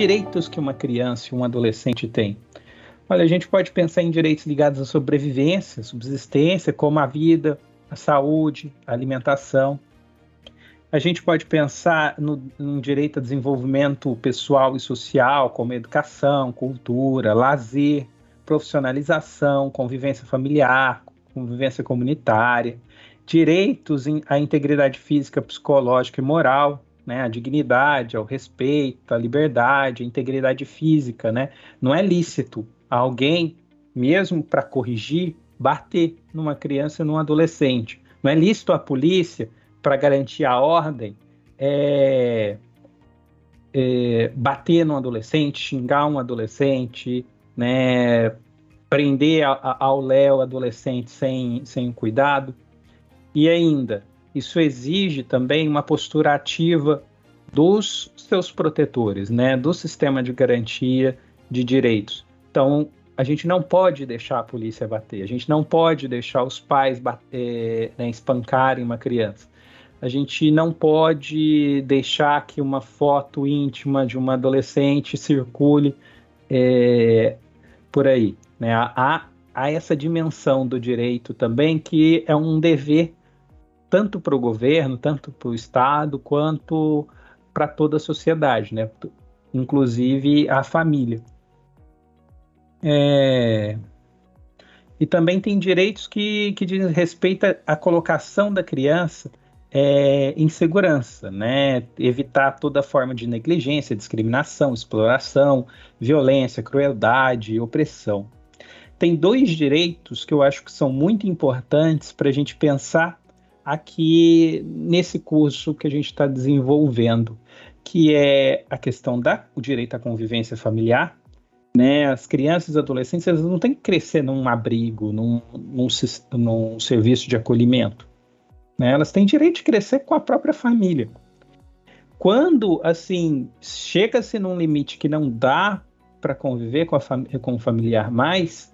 direitos que uma criança e um adolescente têm? Olha, a gente pode pensar em direitos ligados à sobrevivência, subsistência, como a vida, a saúde, a alimentação. A gente pode pensar no direito a desenvolvimento pessoal e social, como educação, cultura, lazer, profissionalização, convivência familiar, convivência comunitária, direitos à integridade física, psicológica e moral, né, a dignidade, ao respeito, à liberdade, à integridade física, né? Não é lícito alguém, mesmo para corrigir, bater numa criança e num adolescente. Não é lícito a polícia, para garantir a ordem, bater num adolescente, xingar um adolescente, né, prender ao léu adolescente sem cuidado. E ainda, isso exige também uma postura ativa dos seus protetores, né, do sistema de garantia de direitos. Então, a gente não pode deixar a polícia bater, a gente não pode deixar os pais espancarem uma criança. A gente não pode deixar que uma foto íntima de uma adolescente circule por aí, né? Há essa dimensão do direito também, que é um dever tanto para o governo, tanto para o Estado, quanto para toda a sociedade, né? Inclusive a família. E também tem direitos que dizem respeito à colocação da criança em segurança, né? Evitar toda forma de negligência, discriminação, exploração, violência, crueldade, opressão. Tem dois direitos que eu acho que são muito importantes para a gente pensar aqui nesse curso que a gente está desenvolvendo, que é a questão do direito à convivência familiar, né? As crianças e adolescentes, elas não têm que crescer num abrigo, num serviço de acolhimento, né? Elas têm direito de crescer com a própria família. Quando, assim, chega-se num limite que não dá para conviver com o familiar mais,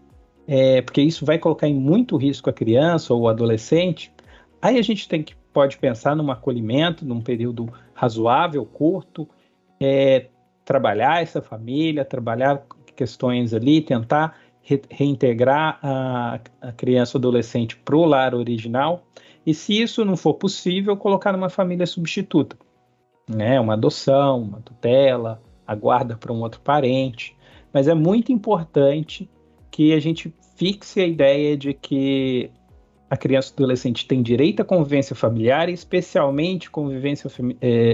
porque isso vai colocar em muito risco a criança ou o adolescente, aí a gente pode pensar num acolhimento, num período razoável, curto, trabalhar essa família, trabalhar questões ali, tentar reintegrar a criança ou adolescente para o lar original, e se isso não for possível, colocar numa família substituta, né? Uma adoção, uma tutela, a guarda para um outro parente. Mas é muito importante que a gente fixe a ideia de que a criança e o adolescente tem direito à convivência familiar, e especialmente convivência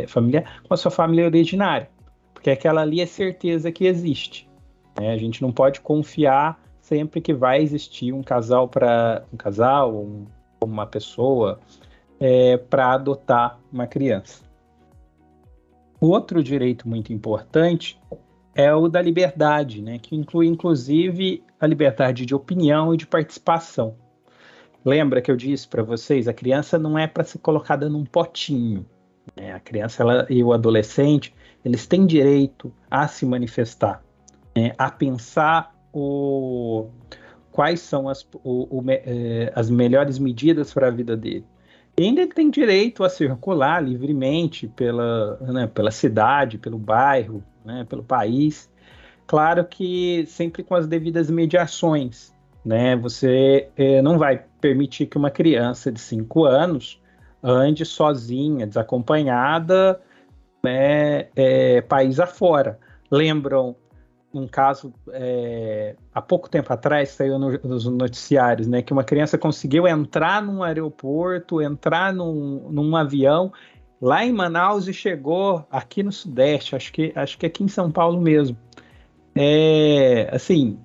familiar com a sua família originária, porque aquela ali é certeza que existe, né? A gente não pode confiar sempre que vai existir um casal ou uma pessoa para adotar uma criança. Outro direito muito importante é o da liberdade, né? Que inclui inclusive a liberdade de opinião e de participação. Lembra que eu disse para vocês, a criança não é para ser colocada num potinho, né? A criança e o adolescente, eles têm direito a se manifestar, né? A pensar quais são as melhores medidas para a vida dele. E ainda ele tem direito a circular livremente pela cidade, pelo bairro, né? Pelo país. Claro que sempre com as devidas mediações, né? Você não vai permitir que uma criança de 5 anos ande sozinha, desacompanhada, né, país afora. Lembram um caso, há pouco tempo atrás, saiu nos noticiários, né, que uma criança conseguiu entrar num aeroporto, entrar num avião lá em Manaus e chegou aqui no Sudeste, acho que aqui em São Paulo mesmo. Assim,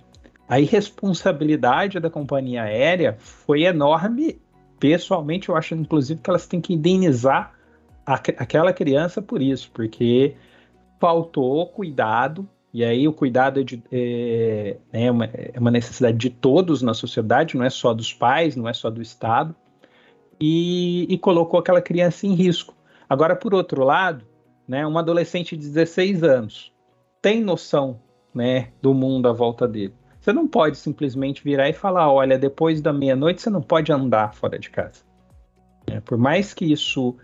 a irresponsabilidade da companhia aérea foi enorme. Pessoalmente, eu acho, inclusive, que elas têm que indenizar aquela criança por isso, porque faltou cuidado, e aí o cuidado é uma necessidade de todos na sociedade, não é só dos pais, não é só do Estado, e colocou aquela criança em risco. Agora, por outro lado, né, um adolescente de 16 anos tem noção, né, do mundo à volta dele. Você não pode simplesmente virar e falar, olha, depois da meia-noite você não pode andar fora de casa. Por mais que isso,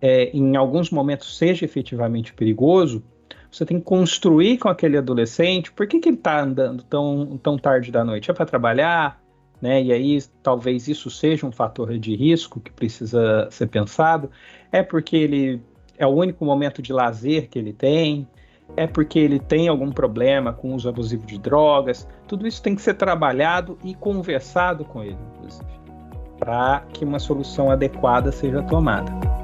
em alguns momentos, seja efetivamente perigoso, Você tem que construir com aquele adolescente por que ele está andando tão tarde da noite. É para trabalhar, né? E aí talvez isso seja um fator de risco que precisa ser pensado. É porque ele é o único momento de lazer que ele tem. É porque ele tem algum problema com o uso abusivo de drogas. Tudo isso tem que ser trabalhado e conversado com ele, inclusive, para que uma solução adequada seja tomada.